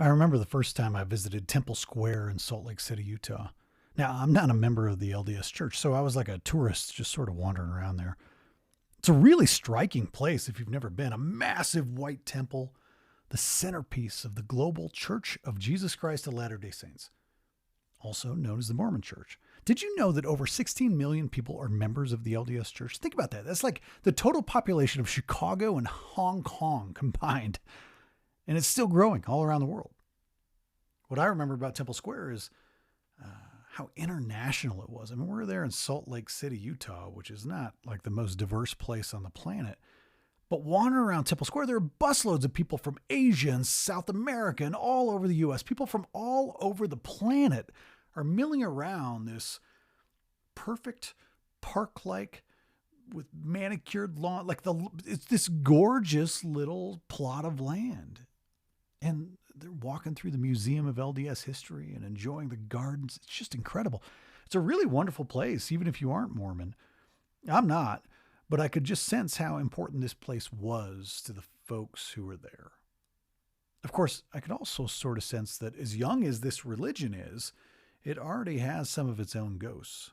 I remember the first time I visited Temple Square in Salt Lake City, Utah. Now, I'm not a member of the LDS Church, so I was like a tourist just sort of wandering around there. It's a really striking place if you've never been. A massive white temple, the centerpiece of the global Church of Jesus Christ of Latter day Saints, also known as the Mormon Church. Did you know that over 16 million people are members of the LDS Church? Think about that. That's like the total population of Chicago and Hong Kong combined. And it's still growing all around the world. What I remember about Temple Square is uh, how international it was. I mean, we're there in Salt Lake City, Utah, which is not like the most diverse place on the planet. But wandering around Temple Square, there are busloads of people from Asia and South America and all over the U.S. People from all over the planet are milling around this perfect park-like with manicured lawn. It's this gorgeous little plot of land. And they're walking through the Museum of LDS History and enjoying the gardens. It's just incredible. It's a really wonderful place, even if you aren't Mormon. I'm not, but I could just sense how important this place was to the folks who were there. Of course, I could also sort of sense that as young as this religion is, it already has some of its own ghosts.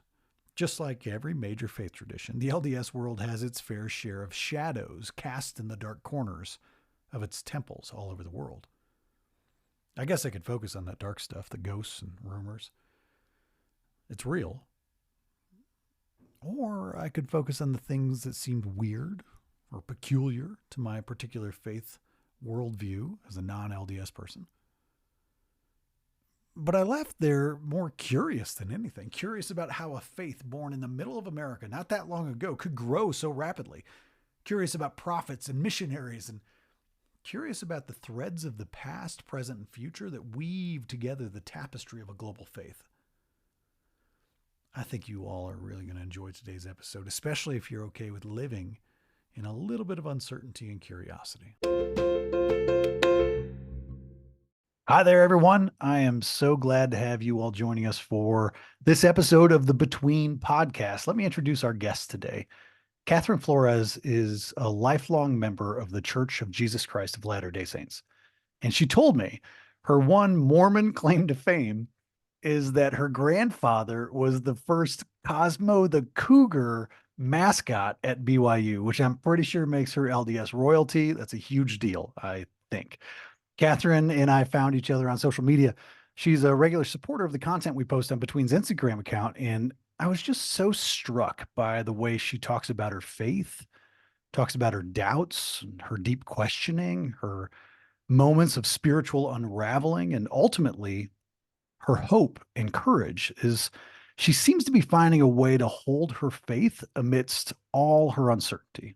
Just like every major faith tradition, the LDS world has its fair share of shadows cast in the dark corners of its temples all over the world. I guess I could focus on that dark stuff, the ghosts and rumors. It's real. Or I could focus on the things that seemed weird or peculiar to my particular faith worldview as a non LDS person. But I left there more curious than anything, curious about how a faith born in the middle of America not that long ago could grow so rapidly, curious about prophets and missionaries, and curious about the threads of the past, present, and future that weave together the tapestry of a global faith. I think you all are really going to enjoy today's episode, especially if you're okay with living in a little bit of uncertainty and curiosity. Hi there, everyone. I am so glad to have you all joining us for this episode of the Between podcast. Let me introduce our guest today. Catherine Flores is a lifelong member of the Church of Jesus Christ of Latter day Saints. And she told me her one Mormon claim to fame is that her grandfather was the first Cosmo the Cougar mascot at BYU, which I'm pretty sure makes her LDS royalty. That's a huge deal, I think. Catherine and I found each other on social media. She's a regular supporter of the content we post on Between's Instagram account, and I was just so struck by the way she talks about her faith, talks about her doubts, her deep questioning, her moments of spiritual unraveling, and ultimately her hope and courage is she seems to be finding a way to hold her faith amidst all her uncertainty.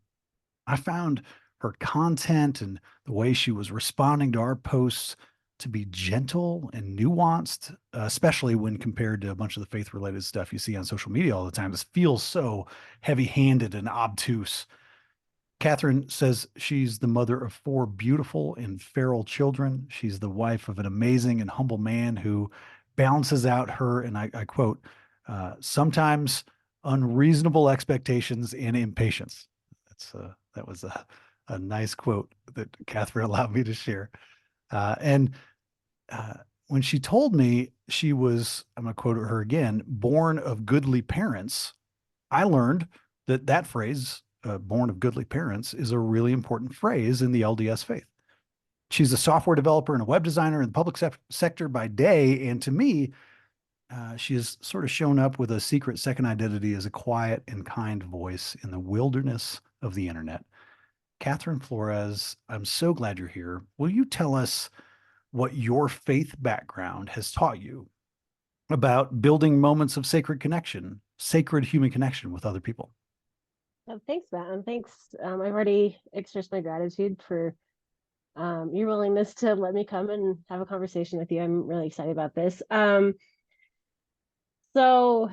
I found her content and the way she was responding to our posts to be gentle and nuanced, especially when compared to a bunch of the faith related stuff you see on social media all the time. This feels so heavy handed and obtuse. Catherine says she's the mother of 4 beautiful and feral children. She's the wife of an amazing and humble man who balances out her, and I quote, sometimes unreasonable expectations and impatience. That was a nice quote that Catherine allowed me to share. And when she told me she was, I'm going to quote her again, born of goodly parents, I learned that phrase, born of goodly parents, is a really important phrase in the LDS faith. She's a software developer and a web designer in the public sector by day. And to me, she has sort of shown up with a secret second identity as a quiet and kind voice in the wilderness of the internet. Catherine Flores, I'm so glad you're here. Will you tell us what your faith background has taught you about building moments of sacred connection, sacred human connection with other people? Thanks, Matt, and thanks. I've already expressed my gratitude for your willingness to let me come and have a conversation with you. I'm really excited about this. So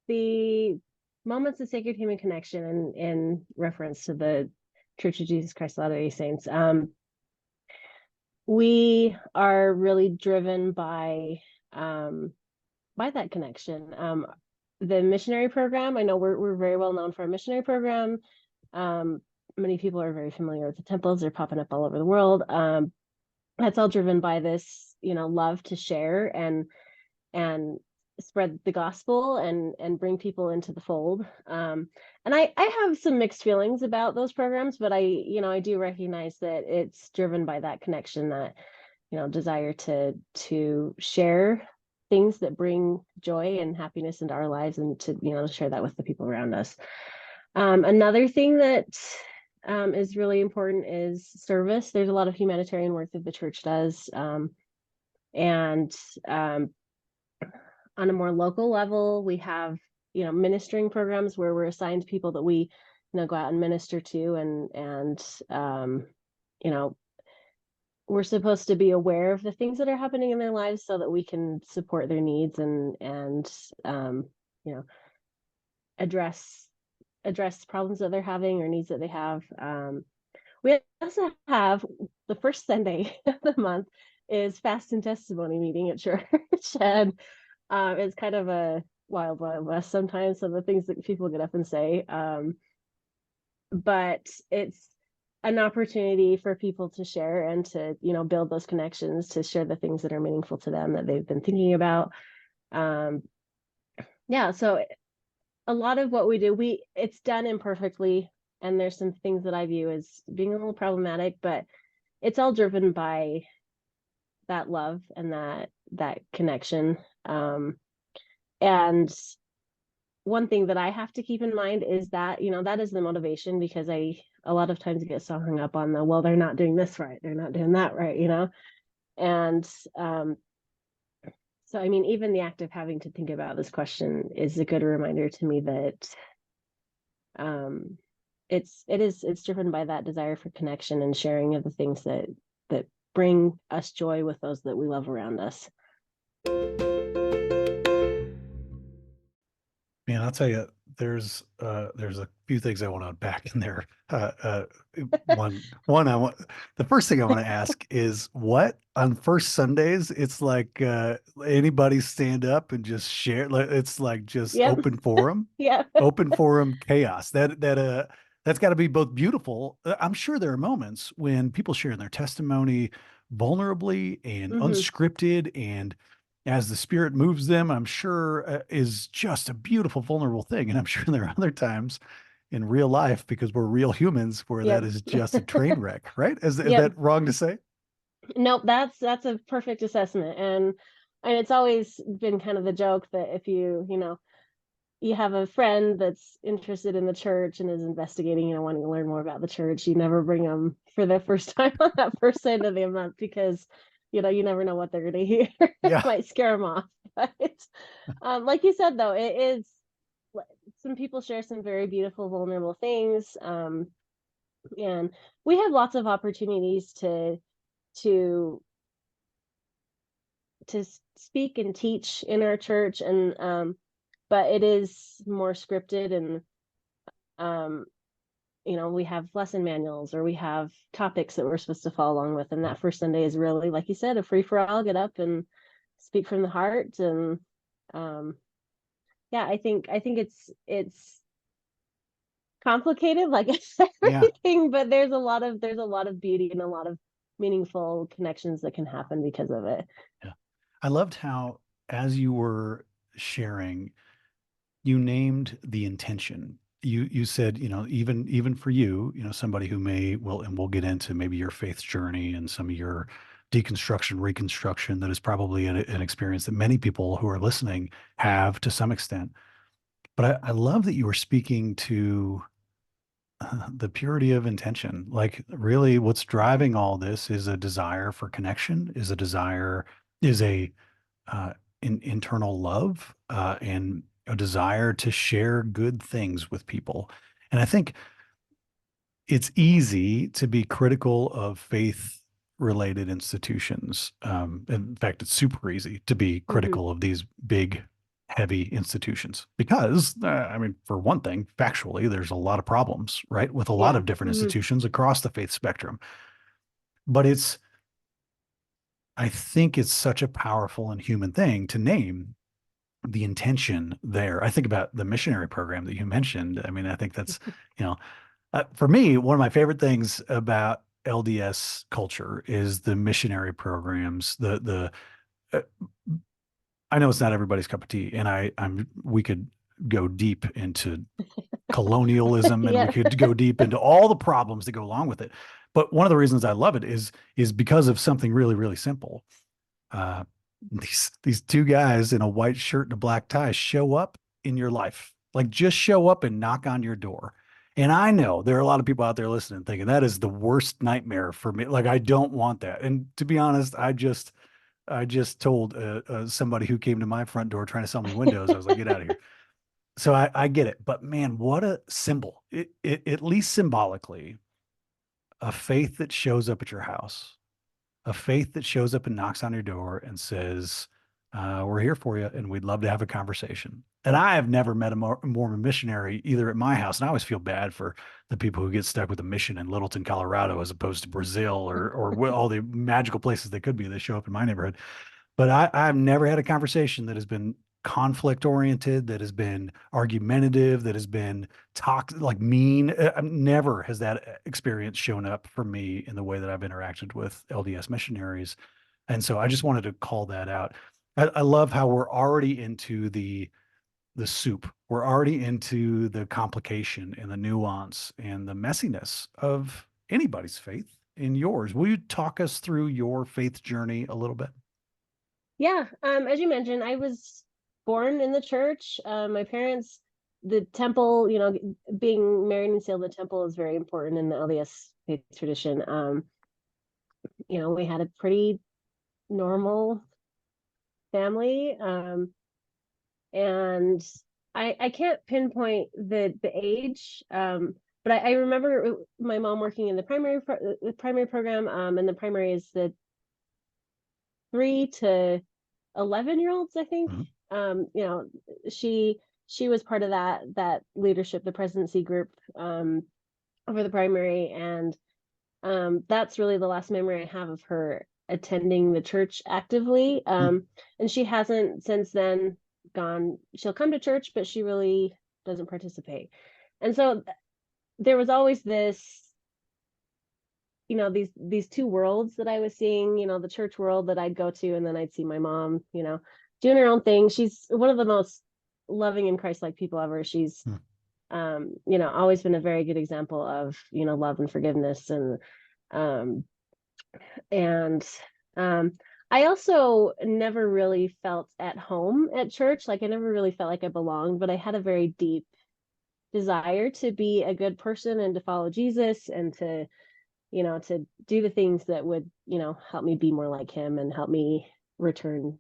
the moments of sacred human connection in reference to the Church of Jesus Christ of Latter-day Saints, we are really driven by that connection. The missionary program, I know we're very well known for our missionary program. Many people are very familiar with the temples. They're popping up all over the world. that's all driven by this, love to share and spread the gospel and bring people into the fold. And I have some mixed feelings about those programs, but I do recognize that it's driven by that connection, that desire to share things that bring joy and happiness into our lives, and to share that with the people around us. Another thing that is really important is service. There's a lot of humanitarian work that the church does, and on a more local level, we have ministering programs where we're assigned people that we go out and minister to, and you know we're supposed to be aware of the things that are happening in their lives so that we can support their needs and you know address problems that they're having or needs that they have. We also have the first Sunday of the month is fast and testimony meeting at church, and it's kind of a wild west sometimes, some of the things that people get up and say, but it's an opportunity for people to share and to build those connections, to share the things that are meaningful to them that they've been thinking about. Yeah, so a lot of what we do, it's done imperfectly, and there's some things that I view as being a little problematic, but it's all driven by that love and that connection. And one thing that I have to keep in mind is that that is the motivation, because I a lot of times get so hung up on well, they're not doing this right, they're not doing that right, and so I mean, even the act of having to think about this question is a good reminder to me that it's driven by that desire for connection and sharing of the things that bring us joy with those that we love around us. Man, I'll tell you, there's a few things I want to unpack in there. One, the first thing I want to ask is, what on first Sundays, it's like anybody stand up and just share, it's like just Yep. open forum, Yeah. open forum chaos. That's got to be both beautiful. I'm sure there are moments when people sharing their testimony vulnerably and Mm-hmm. unscripted, and as the spirit moves them, I'm sure is just a beautiful, vulnerable thing. And I'm sure there are other times in real life, because we're real humans, where that Yep. is just a train wreck, right? Is Yep. that wrong to say? Nope, that's a perfect assessment. And it's always been kind of the joke that if you have a friend that's interested in the church and is investigating, wanting to learn more about the church, you never bring them for the first time on that first Sunday of the month, because you never know what they're going to hear. It Yeah. might scare them off. But like you said, though, it is, some people share some very beautiful, vulnerable things, and we have lots of opportunities to speak and teach in our church, and but it is more scripted, and um we have lesson manuals, or we have topics that we're supposed to follow along with, and that first Sunday is really, like you said, a free-for-all, get up and speak from the heart. And um yeah, I think it's complicated, like Yeah. everything, but there's a lot of beauty and a lot of meaningful connections that can happen because of it. Yeah. I loved how, as you were sharing, you named the intention. You said, even for you, somebody who and we'll get into maybe your faith journey and some of your deconstruction, reconstruction, that is probably an experience that many people who are listening have to some extent. But I love that you were speaking to the purity of intention. Like, really, what's driving all this is a desire for connection, is a internal love, and a desire to share good things with people. And I think it's easy to be critical of faith related institutions. In fact, it's super easy to be Mm-hmm. critical of these big, heavy institutions because, I mean, for one thing, factually, there's a lot of problems, right, with a lot Yeah. of different Mm-hmm. institutions across the faith spectrum. But I think it's such a powerful and human thing to name the intention there. I think about the missionary program that you mentioned. I mean, I think that's, for me, one of my favorite things about LDS culture is the missionary programs, uh, I know it's not everybody's cup of tea, and we could go deep into colonialism and we Yeah. could go deep into all the problems that go along with it. But one of the reasons I love it is because of something really, really simple. Uh, these two guys in a white shirt and a black tie show up in your life. Like just show up and knock on your door. And I know there are a lot of people out there listening thinking that is the worst nightmare for me. Like I don't want that. And to be honest, I just told somebody who came to my front door trying to sell me windows, I was like, get out of here. So I get it, but man, what a symbol! It at least symbolically, a faith that shows up at your house, a faith that shows up and knocks on your door and says, "We're here for you, and we'd love to have a conversation." And I have never met a Mormon missionary either at my house, and I always feel bad for the people who get stuck with a mission in Littleton, Colorado, as opposed to Brazil or all the magical places they could be. They show up in my neighborhood. But I've never had a conversation that has been conflict oriented, that has been argumentative, that has been toxic, like mean. Never has that experience shown up for me in the way that I've interacted with LDS missionaries. And so I just wanted to call that out. I love how we're already into the soup. We're already into the complication and the nuance and the messiness of anybody's faith in yours. Will you talk us through your faith journey a little bit? Yeah, as you mentioned, I was born in the church. My parents, the temple, being married and sealed in the temple is very important in the LDS faith tradition. We had a pretty normal family, and I can't pinpoint the age, but I remember my mom working in the primary program, and the primary is the 3 to 11-year-olds, I think. Mhm. You know, she was part of that leadership, the presidency group, over the primary, and that's really the last memory I have of her attending the church actively. And she hasn't since then gone. She'll come to church, but she really doesn't participate. And so there was always this, these two worlds that I was seeing, the church world that I'd go to, and then I'd see my mom, doing her own thing. She's one of the most loving and Christ-like people ever. She's Mhm. always been a very good example of, love and forgiveness. Um and um I also never really felt at home at church. Like I never really felt like I belonged, but I had a very deep desire to be a good person and to follow Jesus and to do the things that would, help me be more like him and help me return,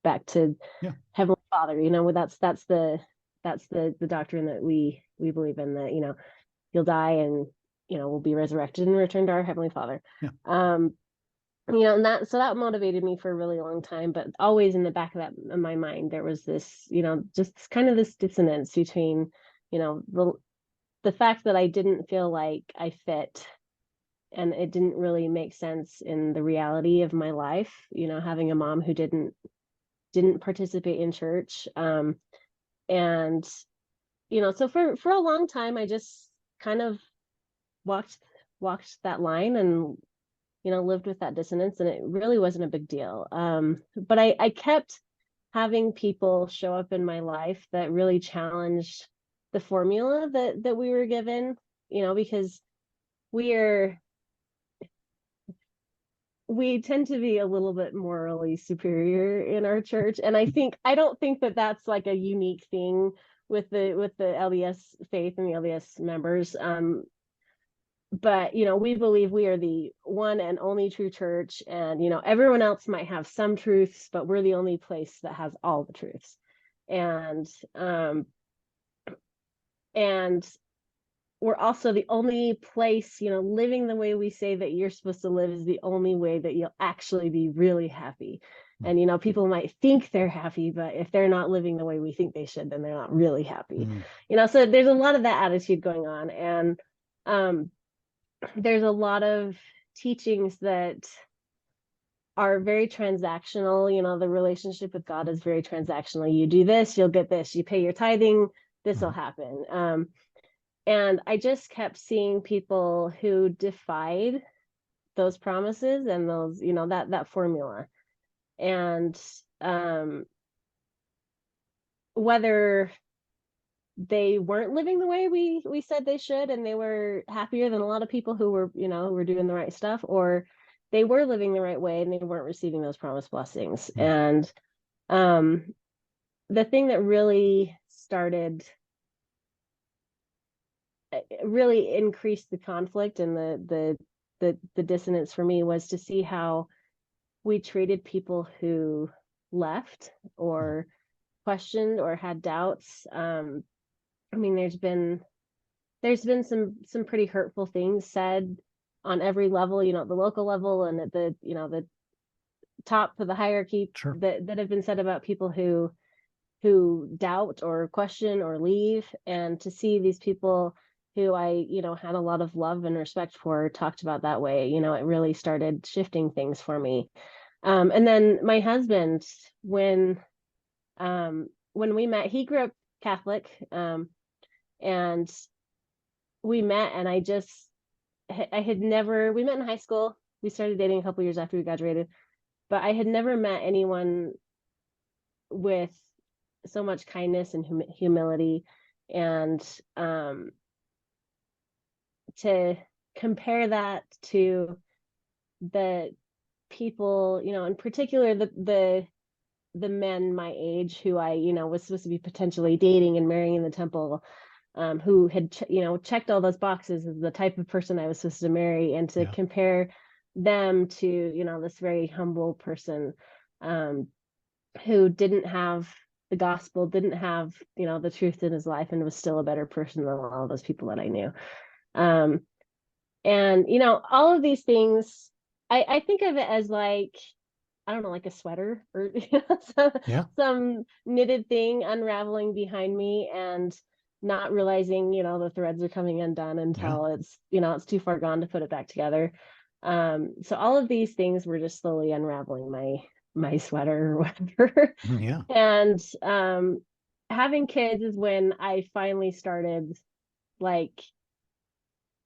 back to Yeah. Heavenly Father. That's the doctrine that we believe in, that, you'll die and, we'll be resurrected and returned to our Heavenly Father. Yeah. And that motivated me for a really long time, but always in the back of my mind, there was this, just kind of this dissonance between, the fact that I didn't feel like I fit, and it didn't really make sense in the reality of my life, having a mom who didn't participate in church. And so for a long time I just kind of walked that line and lived with that dissonance, and it really wasn't a big deal. But I kept having people show up in my life that really challenged the formula that we were given, because we are we tend to be a little bit morally superior in our church, and I don't think that that's like a unique thing with the LDS faith and the LDS members. But we believe we are the one and only true church, and everyone else might have some truths, but we're the only place that has all the truths. And we're also the only place, living the way we say that you're supposed to live is the only way that you'll actually be really happy. And people might think they're happy, but if they're not living the way we think they should, then they're not really happy. Mm. So there's a lot of that attitude going on. And there's a lot of teachings that are very transactional. The relationship with God is very transactional. You do this, you'll get this. You pay your tithing, this will Mhm. happen. And I just kept seeing people who defied those promises and those, that formula. And whether they weren't living the way we said they should, and they were happier than a lot of people who were, who were doing the right stuff, or they were living the right way and they weren't receiving those promised blessings. Mm. And the thing that really increased the conflict and the dissonance for me was to see how we treated people who left or questioned or had doubts. I mean, there's been some pretty hurtful things said on every level, at the local level and at the top of the hierarchy, Sure. that have been said about people who doubt or question or leave. And to see these people who I, had a lot of love and respect for talked about that way, it really started shifting things for me. And then my husband, when we met, he grew up Catholic, and we met, and I had never, we met in high school. We started dating a couple years after we graduated, but I had never met anyone with so much kindness and humility. And to compare that to the people, in particular, the men my age who I, was supposed to be potentially dating and marrying in the temple, who had, checked all those boxes as the type of person I was supposed to marry, and to Yeah. compare them to, this very humble person, who didn't have the gospel, didn't have, the truth in his life, and was still a better person than all those people that I knew. And, all of these things, I think of it as like, I don't know, like a sweater or Yeah. some knitted thing unraveling behind me, and not realizing, the threads are coming undone Yeah. until it's too far gone to put it back together. So all of these things were just slowly unraveling my sweater or whatever. Yeah. And having kids is when I finally started, like,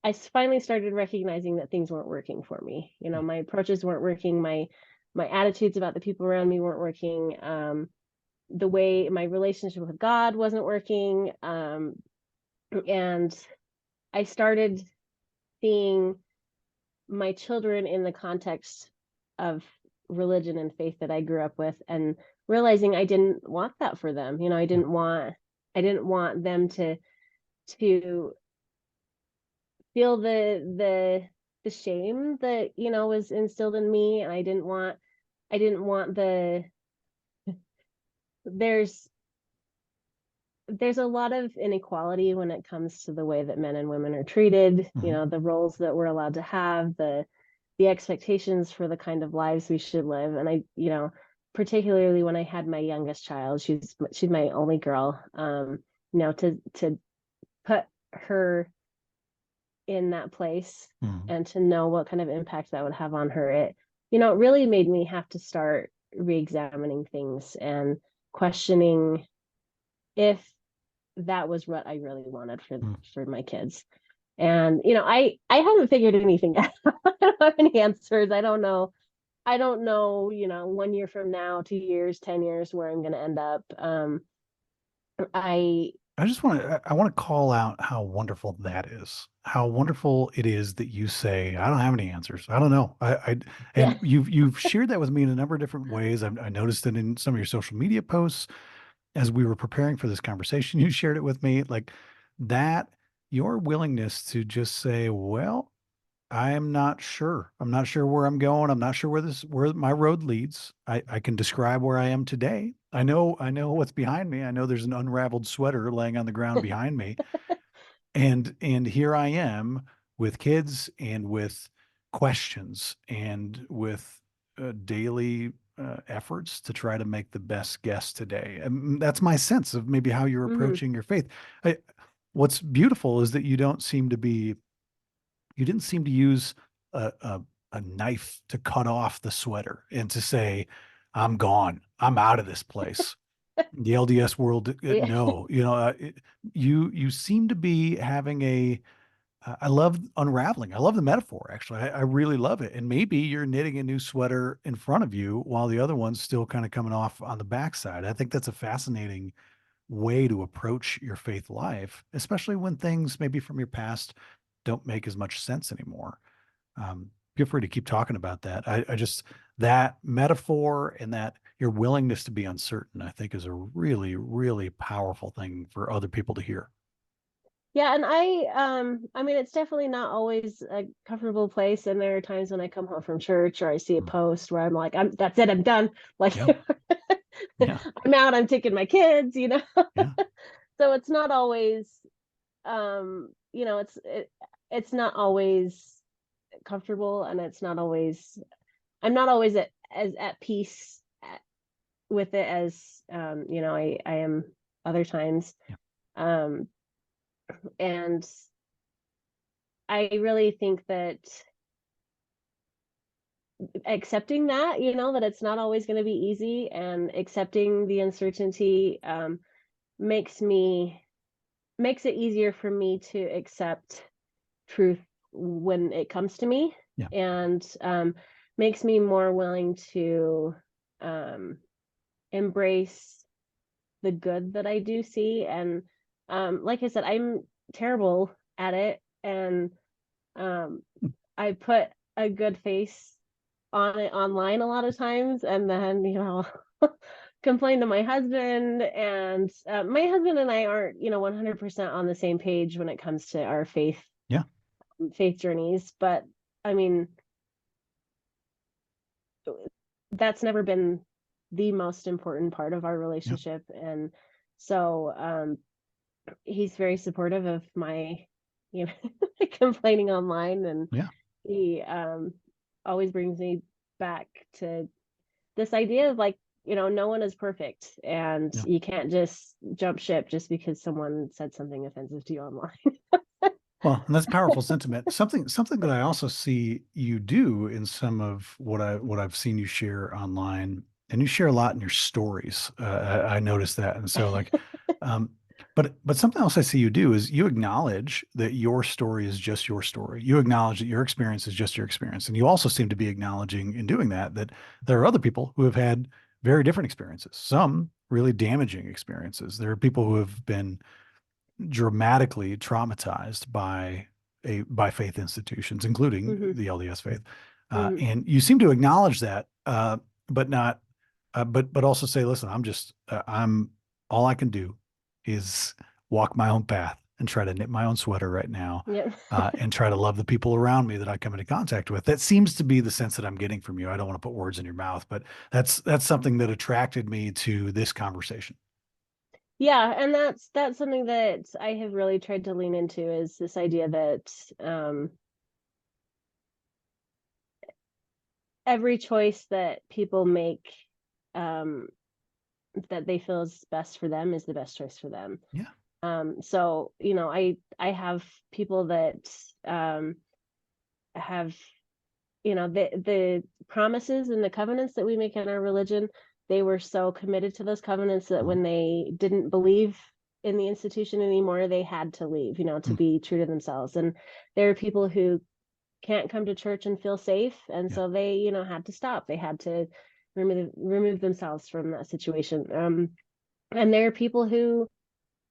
recognizing that things weren't working for me. My approaches weren't working. My attitudes about the people around me weren't working. The way my relationship with God wasn't working. And I started seeing my children in the context of religion and faith that I grew up with, and realizing I didn't want that for them. I didn't want them to feel the shame that, was instilled in me. And I didn't want there's a lot of inequality when it comes to the way that men and women are treated, the roles that we're allowed to have, the expectations for the kind of lives we should live. And I, particularly when I had my youngest child, she's my only girl, to put her in that place, and to know what kind of impact that would have on her, it really made me have to start re-examining things and questioning if that was what I really wanted for my kids. And I haven't figured anything out. I don't have any answers. I don't know 1 year from now, 2 years, 10 years, where I'm going to end up. I I want to call out how wonderful that is. How wonderful it is that you say, I don't have any answers. I don't know. Yeah. And you've shared that with me in a number of different ways. I noticed it in some of your social media posts as we were preparing for this conversation. You shared it with me, like that, your willingness to just say, well, I am not sure. I'm not sure where I'm going. I'm not sure where my road leads. I can describe where I am today. I know what's behind me. I know there's an unraveled sweater laying on the ground behind me. And here I am with kids and with questions and with daily efforts to try to make the best guess today. And that's my sense of maybe how you're Hmm. approaching your faith. What's beautiful is that you didn't seem to use a knife to cut off the sweater and to say, I'm gone. I'm out of this place. The LDS world, Yeah. no, you seem to be having I love unraveling. I love the metaphor, actually. I really love it. And maybe you're knitting a new sweater in front of you while the other one's still kind of coming off on the backside. I think that's a fascinating way to approach your faith life, especially when things maybe from your past don't make as much sense anymore. Feel free to keep talking about that. I just, that metaphor and that your willingness to be uncertain, I think is a really, really powerful thing for other people to hear. Yeah, and I mean, it's definitely not always a comfortable place. And there are times when I come home from church or I see a Mm. post where I'm like, that's it, I'm done. Like, Yeah. Yeah. I'm out, I'm taking my kids, you know. Yeah. So it's not always, it's not always comfortable, and it's not always, I'm not always as at peace with it as, I am other times. Yeah. Um, and I really think that accepting that, that it's not always going to be easy, and accepting the uncertainty, makes me makes it easier for me to accept truth when it comes to me, Yeah. and makes me more willing to um, embrace the good that I do see. And like I said, I'm terrible at it, and um, I put a good face on it online a lot of times, and then complain to my husband, and my husband and I aren't 100% on the same page when it comes to our Yeah. faith journeys. But I mean, that's never been the most important part of our Yeah. relationship. And so he's very supportive of my you know complaining online, and Yeah. he always brings me back to this idea of, like, no one is perfect, and Yeah. you can't just jump ship just because someone said something offensive to you online. Well, and that's powerful sentiment. Something that I also see you do in some of what I've seen you share online, and you share a lot in your stories. I noticed that, and so like, um, but something else I see you do is you acknowledge that your story is just your story. You acknowledge that your experience is just your experience, and you also seem to be acknowledging in doing that that there are other people who have had very different experiences, some really damaging experiences. There are people who have been dramatically traumatized by faith institutions, including Hmm. the LDS faith. Hmm. And you seem to acknowledge that, but not, but also say, listen, I'm all I can do is walk my own path and try to knit my own sweater right now, Yep. and try to love the people around me that I come into contact with. That seems to be the sense that I'm getting from you. I don't want to put words in your mouth, but that's something that attracted me to this conversation. Yeah, and that's something that I have really tried to lean into, is this idea that every choice that people make, um, that they feel is best for them, is the best choice for them. Yeah. So I have people that have, the promises and the covenants that we make in our religion, they were so committed to those covenants that Mhm. when they didn't believe in the institution anymore, they had to leave, to Mm. be true to themselves. And there are people who can't come to church and feel safe, and Yeah. so they had to stop. They had to remove themselves from that situation. And there are people who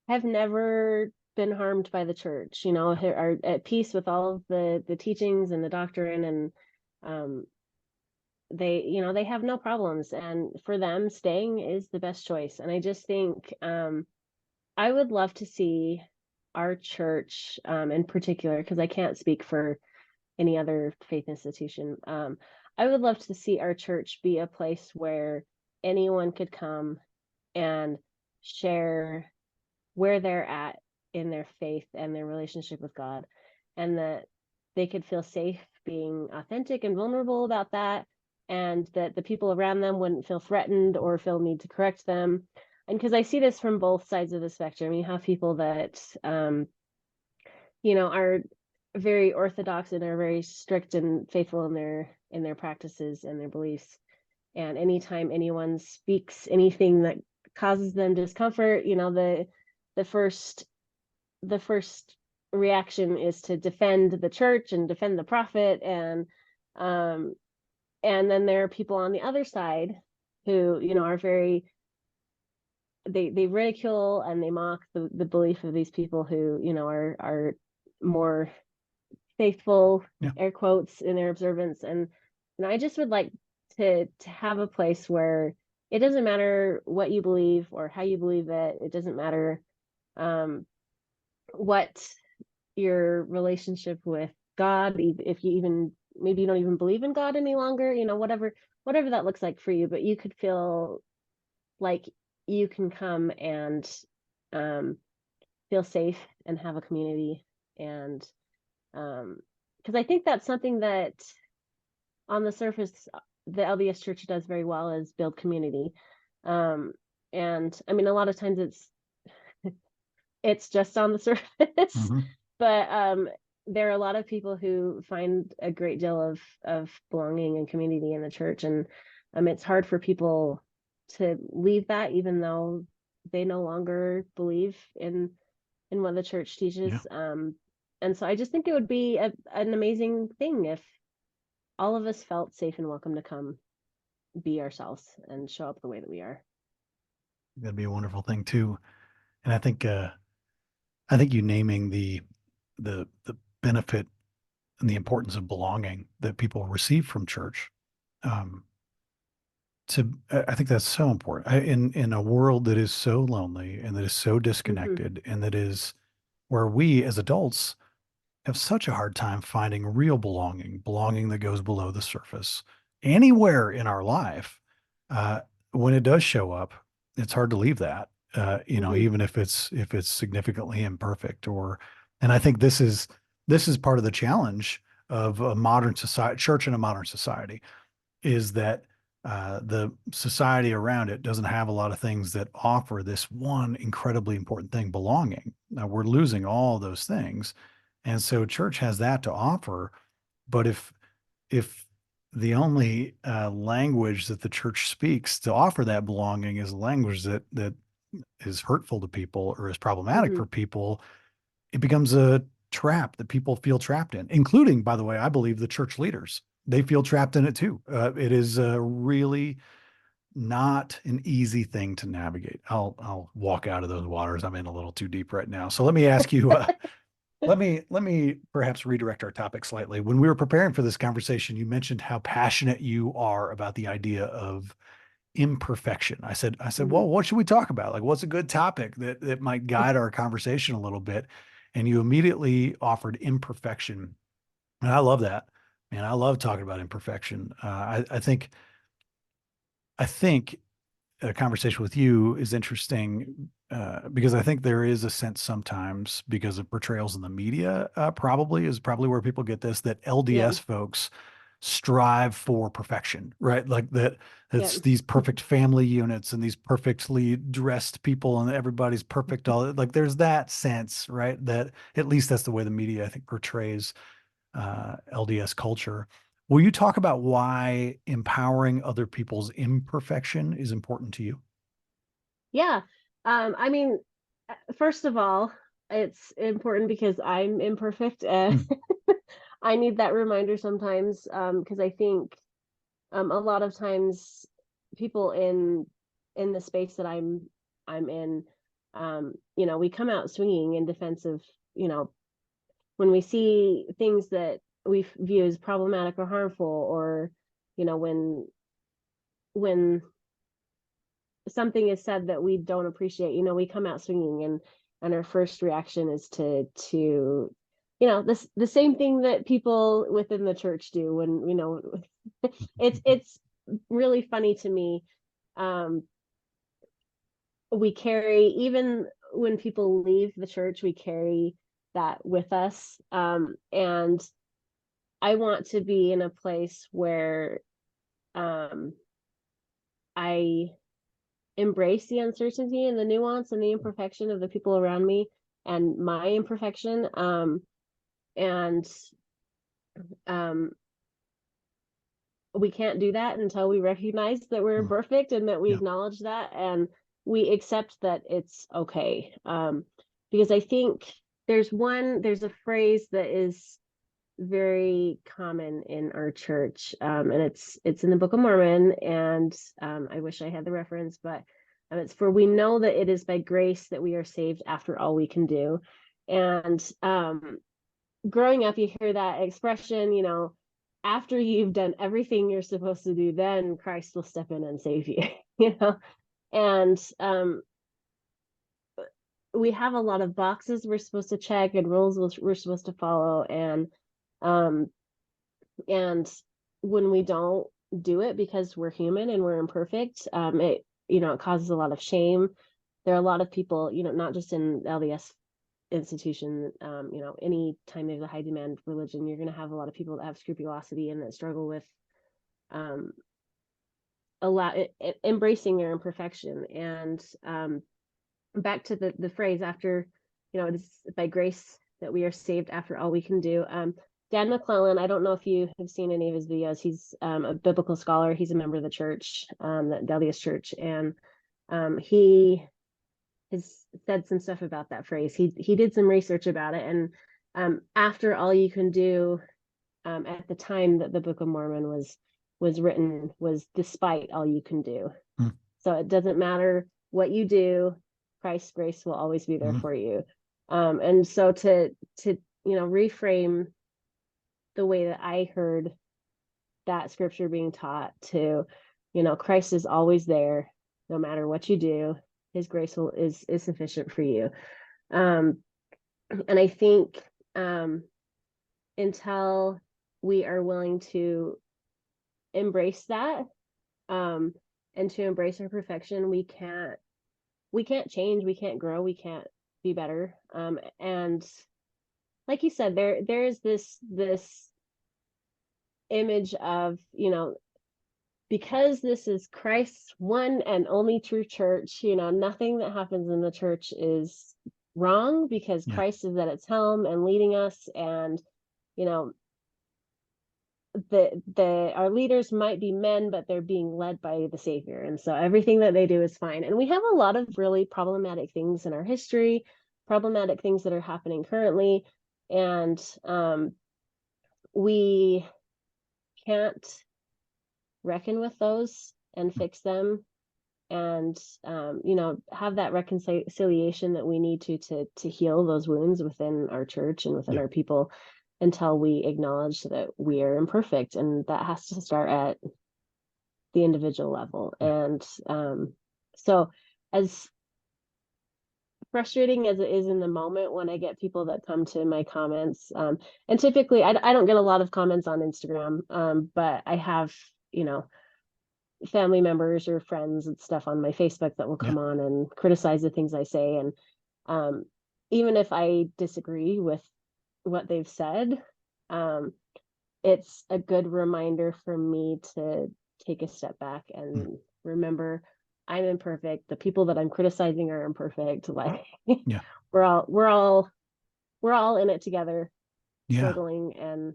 have never been harmed by the church, Yeah. are at peace with all of the teachings and the doctrine, and um, they have no problems, and for them staying is the best choice. And I just think, I would love to see our church, in particular, because I can't speak for any other faith institution. I would love to see our church be a place where anyone could come and share where they're at in their faith and their relationship with God, and that they could feel safe being authentic and vulnerable about that, and that the people around them wouldn't feel threatened or feel need to correct them. And because I see this from both sides of the spectrum, you have people that are very orthodox and are very strict and faithful in their practices and their beliefs, and anytime anyone speaks anything that causes them discomfort, the first the first reaction is to defend the church and defend the prophet, um and then there are people on the other side who are very, they ridicule and they mock the belief of these people who are more faithful, Yeah. air quotes, in their observance. And I just would like to have a place where it doesn't matter what you believe or how you believe it. It doesn't matter what your relationship with God, if you even, maybe you don't even believe in God any longer, whatever that looks like for you, but you could feel like you can come and feel safe and have a community. And because I think that's something that on the surface the LDS church does very well, is build community. um and I mean, a lot of times it's just on the surface, Mm-hmm. but there are a lot of people who find a great deal of belonging and community in the church. And it's hard for people to leave that, even though they no longer believe in what the church Yeah. teaches. And so I just think it would be an amazing thing if all of us felt safe and welcome to come be ourselves and show up the way that we are. That'd be a wonderful thing too. And I think you naming the benefit and the importance of belonging that people receive from church. Um, I think that's so important in a world that is so lonely and that is so Mm-hmm. disconnected and that is where we as adults have such a hard time finding real belonging that goes below the surface anywhere in our life. Uh, when it does show up, it's hard to leave that. Mm-hmm. Even if it's significantly imperfect. And I think this is part of the challenge of a modern society, church in a modern society, is that the society around it doesn't have a lot of things that offer this one incredibly important thing, belonging. Now we're losing all those things. And so church has that to offer. But if the only language that the church speaks to offer that belonging is a language that is hurtful to people or is problematic Mm-hmm. for people, it becomes a trap that people feel trapped in, including, by the way, I believe the church leaders. They feel trapped in it too. It is really not an easy thing to navigate. I'll walk out of those waters. I'm in a little too deep right now. So let me ask you. Let me perhaps redirect our topic slightly. When we were preparing for this conversation, you mentioned how passionate you are about the idea of imperfection. I said, Mm-hmm. well, what should we talk about? Like, what's a good topic that might guide our conversation a little bit? And you immediately offered imperfection, and I love that. Man, I love talking about imperfection. I think a conversation with you is interesting because I think there is a sense sometimes because of portrayals in the media, probably where people get this, that Yeah. LDS folks strive for perfection, right? Like that Yeah. it's these perfect family units and these perfectly dressed people and everybody's perfect. All like there's that sense, right? That at least that's the way the media, I think, portrays LDS culture. Will you talk about why empowering other people's imperfection is important to you? Yeah. I mean, first of all, it's important because I'm imperfect. Hmm. I need that reminder sometimes, because I think a lot of times people in the space that I'm in, we come out swinging in defense of, when we see things that we view as problematic or harmful, or when something is said that we don't appreciate, we come out swinging, and our first reaction is to this, the same thing that people within the church do when it's really funny to me. um we carry, even when people leave the church, we carry that with us. And I want to be in a place where um I embrace the uncertainty and the nuance and the imperfection of the people around me and my imperfection. And um, we can't do that until we recognize that we're Hmm. imperfect and that we Yeah. acknowledge that. And we accept that it's okay. Because I think there's a phrase that is very common in our church, and it's in the Book of Mormon, and I wish I had the reference, but it's for we know that it is by grace that we are saved after all we can do. And growing up, you hear that expression, after you've done everything you're supposed to do, then Christ will step in and save you, you know. And we have a lot of boxes we're supposed to check and rules we're supposed to follow, um and when we don't do it because we're human and we're imperfect, it causes a lot of shame. There are a lot of people, not just in LDS institution, any time there's a high demand religion, you're going to have a lot of people that have scrupulosity and that struggle with um embracing their imperfection. And back to the phrase, after, it is by grace that we are saved after all we can do. Dan McClellan, I don't know if you have seen any of his videos. He's a biblical scholar. He's a member of the church, the LDS church, and he has said some stuff about that phrase. He did some research about it, and after all you can do, at the time that the Book of Mormon was written, was despite all you can do. Mm. So it doesn't matter what you do, Christ's grace will always be there for you. And so to reframe the way that I heard that scripture being taught, to, Christ is always there, no matter what you do. His grace is sufficient for you. And I think until we are willing to embrace that, and to embrace our perfection, we can't change, we can't grow, we can't be better. And like you said, there is this image of, because this is Christ's one and only true church, nothing that happens in the church is wrong, because Christ is at its helm and leading us. And our leaders might be men, but they're being led by the Savior, and so everything that they do is fine. And we have a lot of really problematic things in our history, problematic things that are happening currently, and we can't reckon with those and fix them, and have that reconciliation that we need to heal those wounds within our church and within our people, until we acknowledge that we are imperfect, and that has to start at the individual level. And so, as frustrating as it is in the moment when I get people that come to my comments, and typically I don't get a lot of comments on Instagram, but I have, family members or friends and stuff on my Facebook that will come on and criticize the things I say. And even if I disagree with what they've said, it's a good reminder for me to take a step back and remember I'm imperfect. The people that I'm criticizing are imperfect. Like, we're all in it together, struggling. And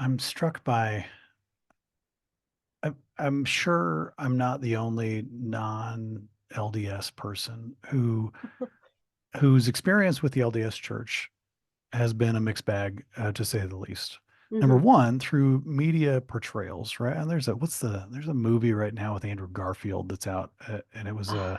I'm struck by, I'm sure I'm not the only non-LDS person whose experience with the LDS church has been a mixed bag, to say the least. Number one, through media portrayals, right? And there's a movie right now with Andrew Garfield that's out, and it was well,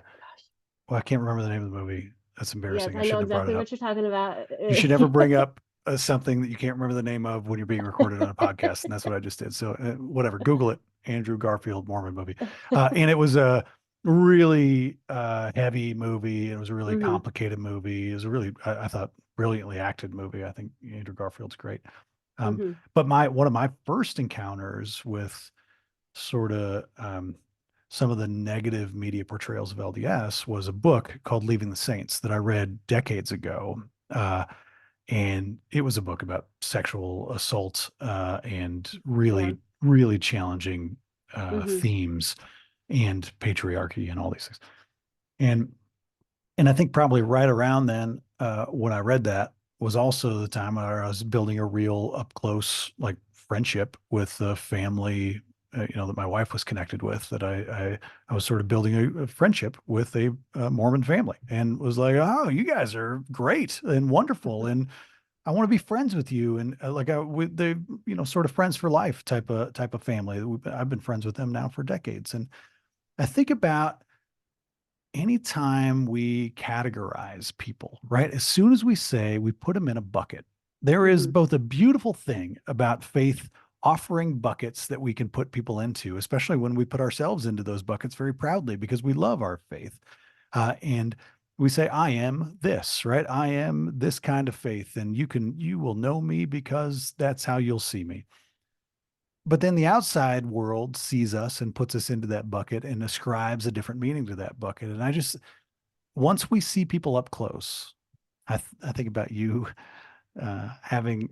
I can't remember the name of the movie. That's embarrassing. Yes, I know exactly what you're talking about. You should never bring up something that you can't remember the name of when you're being recorded on a podcast, and that's what I just did. So whatever, Google it, Andrew Garfield Mormon movie, and it was a really heavy movie. It was a really complicated movie. It was a really, I thought, brilliantly acted movie. I think Andrew Garfield's great. But one of my first encounters with sort of some of the negative media portrayals of LDS was a book called Leaving the Saints that I read decades ago. And it was a book about sexual assault and really, really challenging themes, and patriarchy and all these things. And I think probably right around then, when I read that, was also the time when I was building a real up close, like friendship with the family, that my wife was connected with, that I was sort of building a friendship with a Mormon family, and was like, oh, you guys are great and wonderful. And I want to be friends with you. And with the, sort of friends for life type of family. I've been friends with them now for decades. And I think about anytime we categorize people, right? As soon as we say we put them in a bucket, there is Mhm. both a beautiful thing about faith offering buckets that we can put people into, especially when we put ourselves into those buckets very proudly because we love our faith. And we say, I am this, right? I am this kind of faith, and you will know me because that's how you'll see me. But then the outside world sees us and puts us into that bucket and ascribes a different meaning to that bucket. And once we see people up close, I think about you having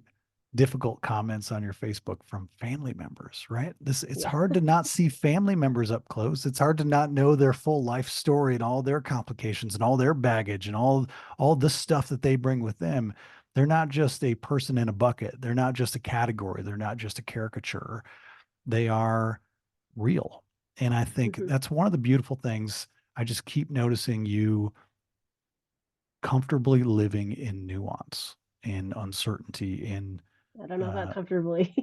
difficult comments on your Facebook from family members, right? It's Yeah. hard to not see family members up close. It's hard to not know their full life story and all their complications and all their baggage and all the stuff that they bring with them. They're not just a person in a bucket. They're not just a category. They're not just a caricature. They are real. And I think Mhm. that's one of the beautiful things. I just keep noticing you comfortably living in nuance and uncertainty in I don't know about uh comfortably.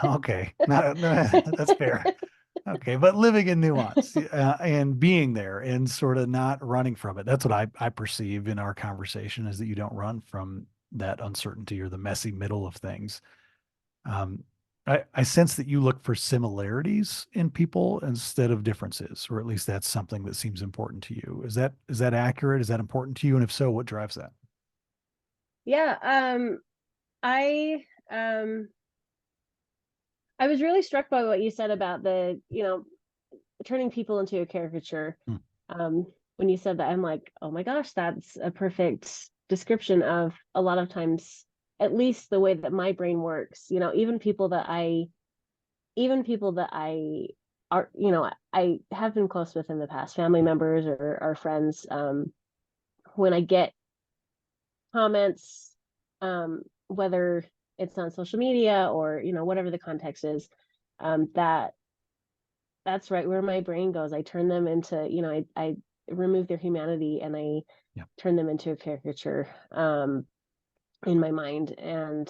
okay, no, that's fair. Okay, but living in nuance and being there and sort of not running from it. That's what I perceive in our conversation, is that you don't run from that uncertainty or the messy middle of things. um I sense that you look for similarities in people instead of differences, or at least that's something that seems important to you. Is that accurate? Is that important to you? And if so, what drives that? Yeah, I um I was really struck by what you said about turning people into a caricature. Hmm. Um, when you said that, I'm like, oh my gosh, that's a perfect description of a lot of times, at least the way that my brain works. Even people that I are, I have been close with in the past, family members or friends. When I get comments, whether it's on social media or whatever the context is, that that's right where my brain goes. I turn them into, I remove their humanity and I Yeah. turn them into a caricature in my mind. And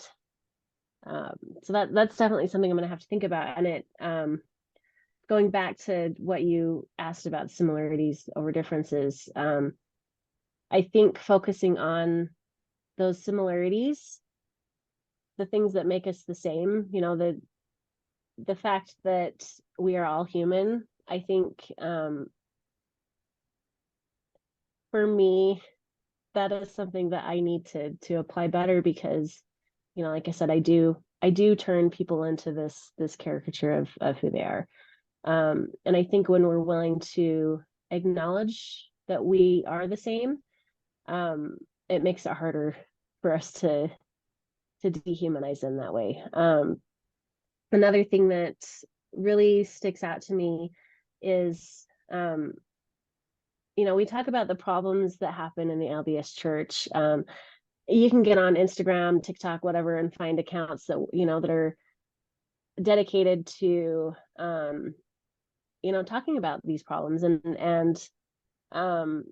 um, so that's definitely something I'm going to have to think about. And going back to what you asked about similarities over differences, I think focusing on those similarities, the things that make us the same, the fact that we are all human, I think for me, that is something that I need to apply better because, like I said, I do turn people into this caricature of who they are. And I think when we're willing to acknowledge that we are the same, um, it makes it harder for us to dehumanize in that way. Another thing that really sticks out to me is we talk about the problems that happen in the LDS church. You can get on Instagram, TikTok, whatever, and find accounts that are dedicated to talking about these problems, and um,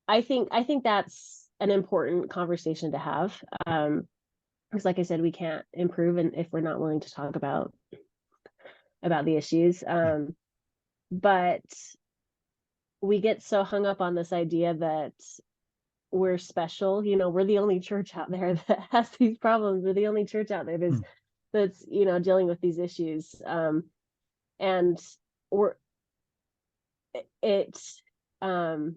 I think that's an important conversation to have. Because, like I said, we can't improve, and if we're not willing to talk about the issues. Yeah. But we get so hung up on this idea that we're special. We're the only church out there that has these problems. We're the only church out there Hmm. that's dealing with these issues. And we're it's um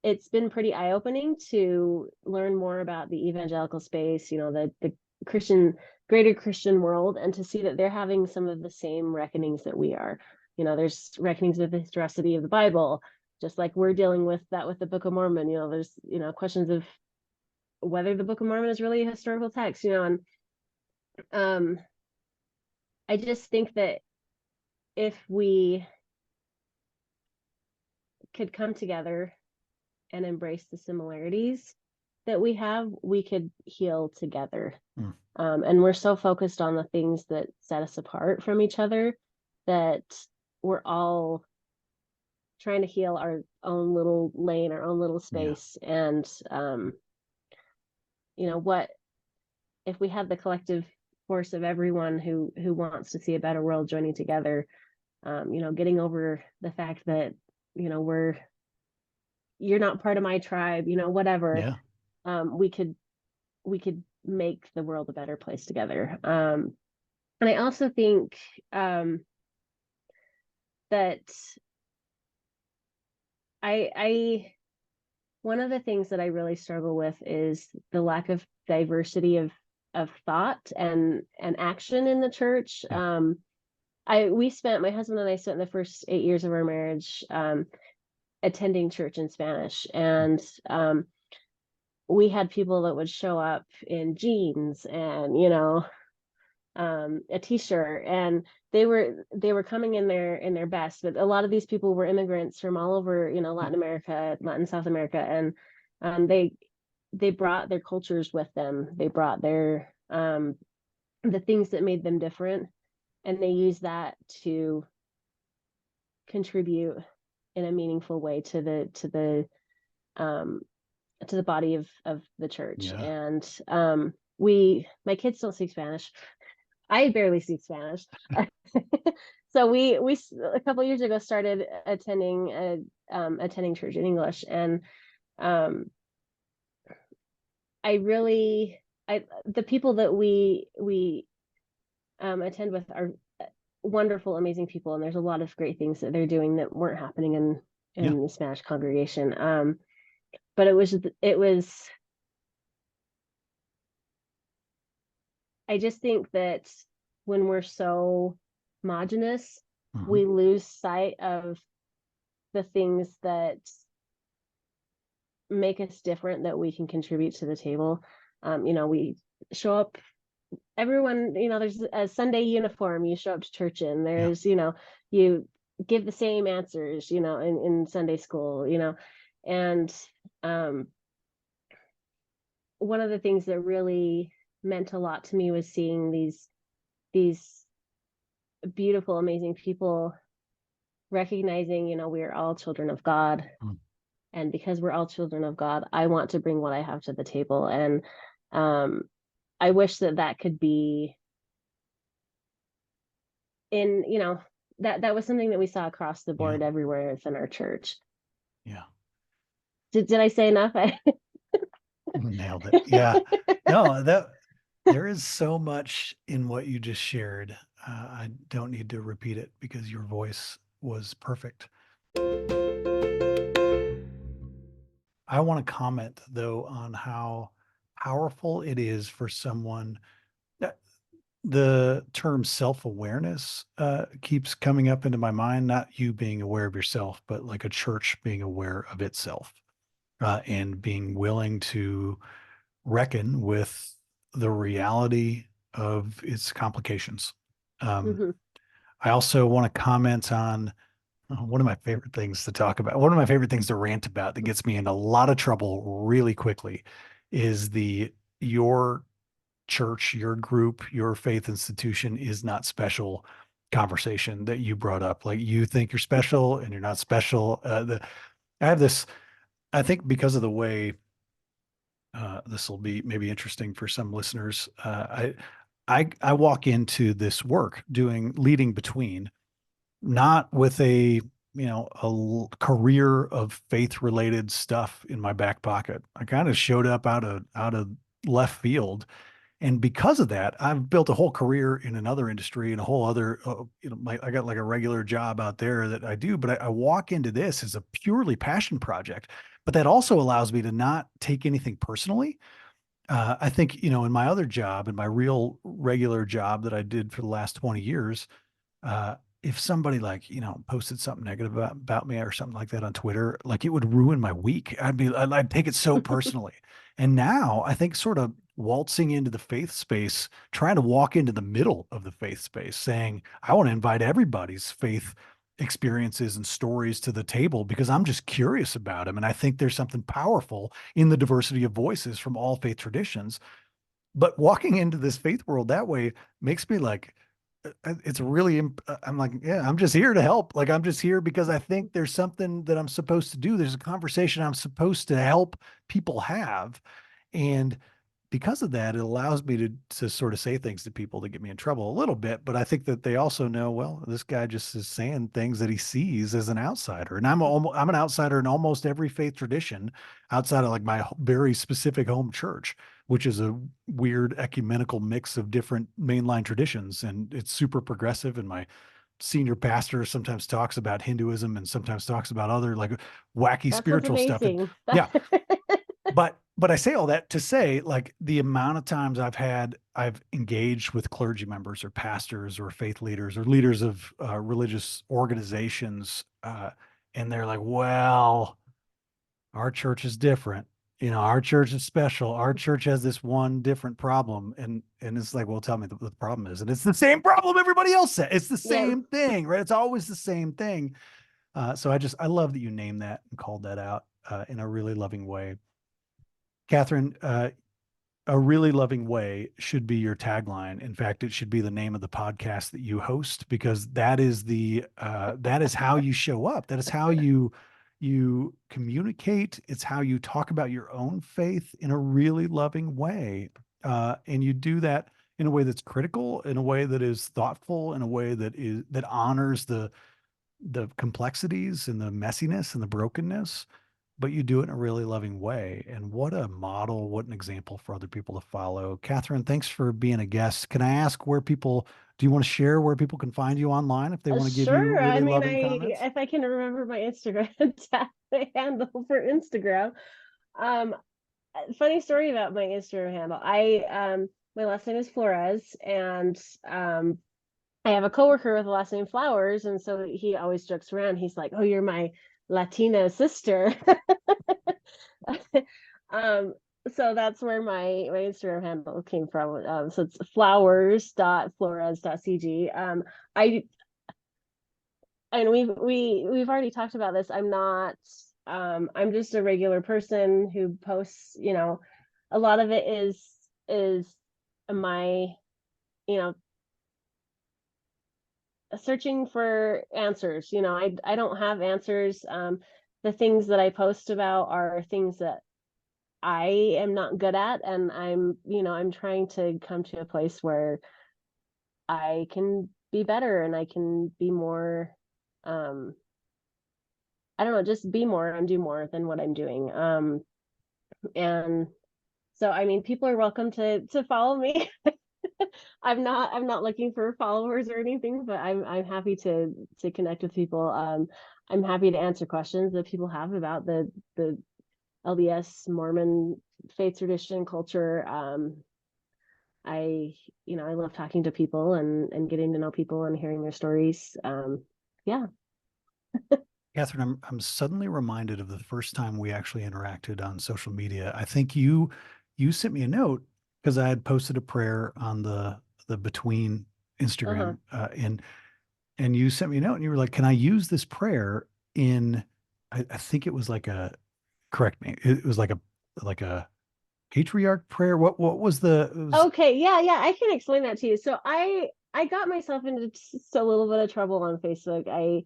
it's been pretty eye-opening to learn more about the evangelical space, the Christian greater Christian world, and to see that they're having some of the same reckonings that we are. There's reckonings with the historicity of the Bible, just like we're dealing with that with the Book of Mormon. There's questions of whether the Book of Mormon is really a historical text, and um I just think that if we could come together and embrace the similarities, that we have, we could heal together. Mm. And we're so focused on the things that set us apart from each other that we're all trying to heal our own little lane, our own little Yeah. space. And, what if we had the collective force of everyone who wants to see a better world joining together, getting over the fact that, you're not part of my tribe, whatever, Yeah. we could make the world a better place together. And I also think that I one of the things that I really struggle with is the lack of diversity of thought and action in the church. Yeah. My husband and I spent the first 8 years of our marriage attending church in Spanish, and we had people that would show up in jeans and a t-shirt, and they were coming in their best, but a lot of these people were immigrants from all over, Latin America, Latin South America, and they brought their cultures with them. They brought their the things that made them different, and they used that to contribute in a meaningful way um to the body of the church. Yeah. And my kids don't speak Spanish. I barely speak Spanish. So we a couple years ago started attending church in English, and um I really I the people that we attend with are wonderful, amazing people, and there's a lot of great things that they're doing that weren't happening in Yeah. the Spanish congregation. But it was I just think that when we're so homogenous, Mhm. we lose sight of the things that make us different, that we can contribute to the table. We show up, everyone, there's a Sunday uniform you show up to church in. Yeah. There's, you give the same answers, in Sunday school, and um, one of the things that really meant a lot to me was seeing these beautiful, amazing people recognizing, we're all children of God. Mm. And because we're all children of God, I want to bring what I have to the table. And um, I wish that could be in, that was something that we saw across the Yeah. board everywhere within our church. Yeah. Did I say enough? Nailed it. Yeah. No, there is so much in what you just shared. I don't need to repeat it because your voice was perfect. I want to comment though on how powerful it is for someone that the term self-awareness keeps coming up into my mind, not you being aware of yourself, but like a church being aware of itself, and being willing to reckon with the reality of its complications. Um, Mhm. I also want to comment on one of my favorite things to talk about. One of my favorite things to rant about that gets me in a lot of trouble really quickly is the your church, your group, your faith institution is not special conversation that you brought up. Like you think you're special and you're not special. I have this, I think because of the way this will be maybe interesting for some listeners. I walk into this work doing leading between, not with career of faith related stuff in my back pocket. I kind of showed up out of left field, and because of that, I've built a whole career in another industry and a whole other, I got like a regular job out there that I do, but I walk into this as a purely passion project. But that also allows me to not take anything personally. I think, in my other job, in my real regular job that I did for the last 20 years, uh, if somebody like, posted something negative about me or something like that on Twitter, like it would ruin my week. I'd take it so personally. And now I think sort of waltzing into the faith space, trying to walk into the middle of the faith space, saying, I want to invite everybody's faith experiences and stories to the table because I'm just curious about them. And I think there's something powerful in the diversity of voices from all faith traditions. But walking into this faith world that way makes me like, it's really, I'm like, yeah, I'm just here to help. Like, I'm just here because I think there's something that I'm supposed to do. There's a conversation I'm supposed to help people have. And because of that, it allows me to sort of say things to people that get me in trouble a little bit. But I think that they also know, well, this guy just is saying things that he sees as an outsider, and I'm an outsider in almost every faith tradition outside of like my very specific home church, which is a weird ecumenical mix of different mainline traditions, and it's super progressive. And my senior pastor sometimes talks about Hinduism and sometimes talks about other like wacky That sounds spiritual stuff. And amazing. yeah, but I say all that to say, like, the amount of times I've engaged with clergy members or pastors or faith leaders or leaders of religious organizations, and they're like, well, our church is different. Our church is special. Our church has this one different problem. And it's like, well, tell me what the problem is. And it's the same problem everybody else said. It's the Yep. same thing, right? It's always the same thing. So I love that you named that and called that out in a really loving way. Catherine, a really loving way should be your tagline. In fact, it should be the name of the podcast that you host, because that is how you show up. That is how you communicate. It's how you talk about your own faith in a really loving way. And you do that in a way that's critical, in a way that is thoughtful, in a way that honors the complexities and the messiness and the brokenness, but you do it in a really loving way. And what a model, what an example for other people to follow. Catherine, thanks for being a guest. Can I ask do you want to share where people can find you online if they want to give you Sure. I really mean, loving comments? if I can remember my Instagram handle for Instagram. Um, Funny story about my Instagram handle. My last name is Flores, and I have a coworker with the last name Flowers, and so he always jokes around. He's like, "Oh, you're my Latina sister." um, so that's where my Instagram handle came from. So it's flowers.flores.cg. I and we've already talked about this. I'm just a regular person who posts, a lot of it is my, you know, searching for answers. I don't have answers. The things that I post about are things that I am not good at, and I'm trying to come to a place where I can be better and I can be more, um I don't know, just be more and do more than what I'm doing. And so I mean, people are welcome to follow me. I'm not looking for followers or anything, but I'm happy to connect with people. I'm happy to answer questions that people have about the LDS Mormon faith tradition culture. I love talking to people and getting to know people and hearing their stories. Yeah. Catherine, I'm suddenly reminded of the first time we actually interacted on social media. I think you sent me a note because I had posted a prayer on the Between Uh-huh. Instagram, and you sent me a note and you were like, "Can I use this prayer in?" I think it was like a correct me. It was like a patriarch prayer. What was it was Okay, yeah, I can explain that to you. So I got myself into just a little bit of trouble on Facebook. I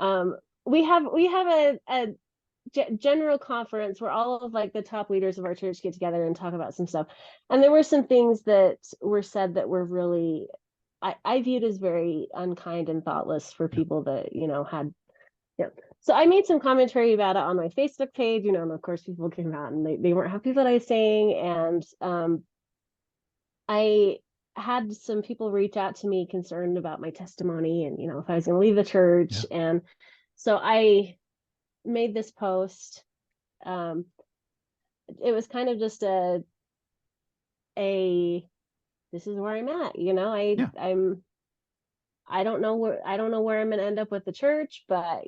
um we have a general conference where all of like the top leaders of our church get together and talk about some stuff. And there were some things that were said that were really I viewed as very unkind and thoughtless for yeah, people that, had, yeah. So I made some commentary about it on my Facebook page, and of course people came out and they weren't happy with what I was saying. And I had some people reach out to me concerned about my testimony and, if I was going to leave the church. yeah. And so I made this post. Um, it was kind of just a this is where I'm at. Yeah. I don't know where I'm going to end up with the church, but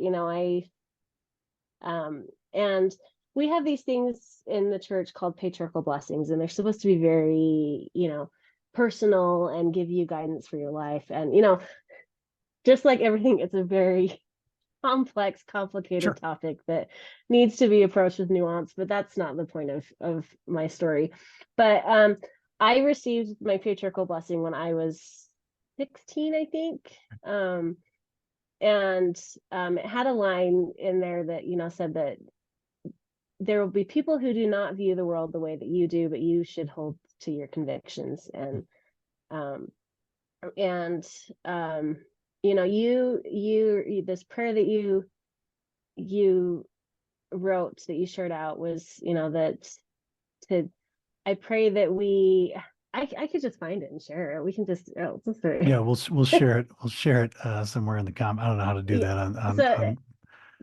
and we have these things in the church called patriarchal blessings, and they're supposed to be very, personal and give you guidance for your life. And, just like everything, it's a very complex, complicated Sure. topic that needs to be approached with nuance, but that's not the point of my story. But I received my patriarchal blessing when I was 16, I think. And it had a line in there that, said that there will be people who do not view the world the way that you do, but you should hold to your convictions. Um, and you this prayer that you wrote, that you shared out, was, that to I pray that I could just find it and share it. We can just Yeah, we'll share it. We'll share it somewhere in the I don't know how to do yeah. that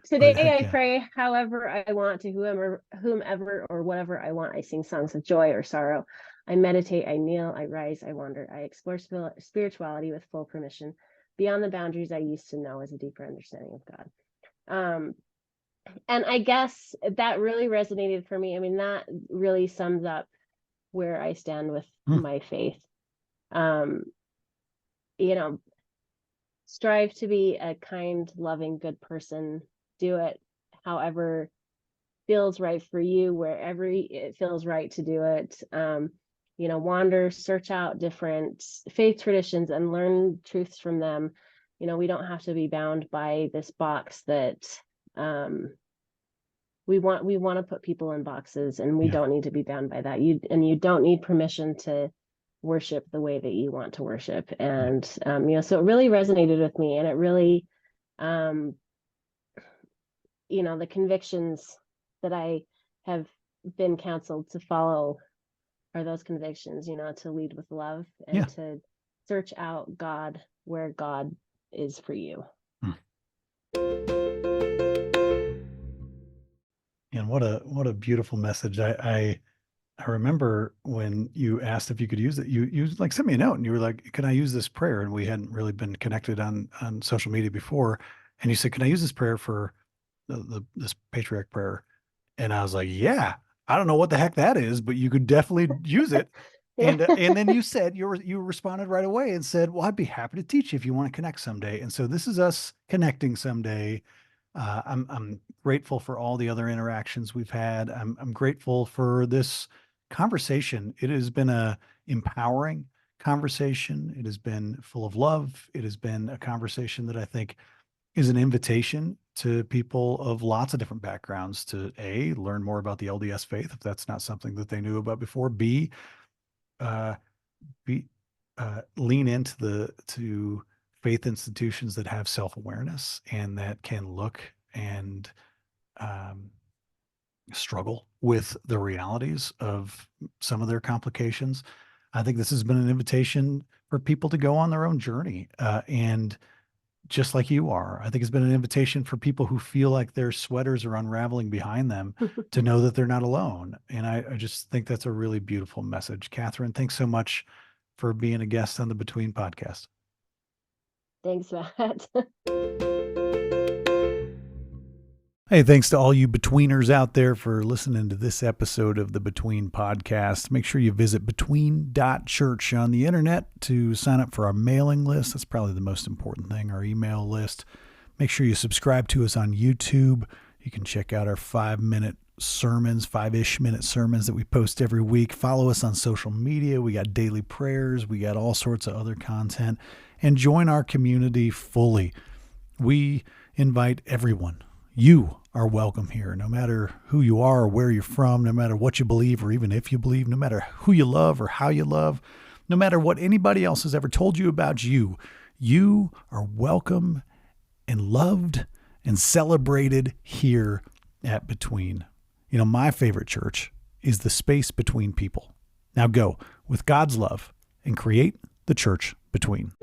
So but today heck I yeah. pray however I want, to whomever or whatever I want. I sing songs of joy or sorrow. I meditate, I kneel, I rise, I wander. I explore spirituality with full permission, beyond the boundaries I used to know as a deeper understanding of God. And I guess that really resonated for me. I mean, that really sums up where I stand with Hmm. my faith. Um, you know, strive to be a kind, loving, good person. Do it however feels right for you, wherever it feels right to do it. Wander, search out different faith traditions and learn truths from them. We don't have to be bound by this box that we want to put people in boxes, and we Yeah. don't need to be bound by that. You don't need permission to worship the way that you want to worship. Yeah. And so it really resonated with me, and it really um the convictions that I have been counseled to follow are those convictions, to lead with love Yeah. and to search out God where God is for you. Hmm. And what a beautiful message. I remember when you asked if you could use it, you like sent me a note and you were like, "Can I use this prayer?" And we hadn't really been connected on social media before. And you said, "Can I use this prayer for this patriarch prayer?" And I was like, "Yeah, I don't know what the heck that is, but you could definitely use it." Yeah. And then you said you responded right away and said, "Well, I'd be happy to teach you if you want to connect someday." And so this is us connecting someday. I'm grateful for all the other interactions we've had. I'm grateful for this conversation. It has been a empowering conversation. It has been full of love. It has been a conversation that I think is an invitation to people of lots of different backgrounds to A, learn more about the LDS faith if that's not something that they knew about before. B, uh, be lean into the to faith institutions that have self-awareness and that can look and um, struggle with the realities of some of their complications. I think this has been an invitation for people to go on their own journey. And just like you are, I think it's been an invitation for people who feel like their sweaters are unraveling behind them to know that they're not alone. And I just think that's a really beautiful message. Catherine, thanks so much for being a guest on the Between podcast. Thanks, Matt. Hey, thanks to all you betweeners out there for listening to this episode of the Between podcast. Make sure you visit between.church on the internet to sign up for our mailing list. That's probably the most important thing, our email list. Make sure you subscribe to us on YouTube. You can check out our 5-minute sermons, 5-ish minute sermons that we post every week. Follow us on social media. We got daily prayers. We got all sorts of other content. And join our community fully. We invite everyone. You are welcome here, no matter who you are or where you're from, no matter what you believe or even if you believe, no matter who you love or how you love, no matter what anybody else has ever told you about you. You are welcome and loved and celebrated here at Between. My favorite church is the space between people. Now go with God's love and create the church between.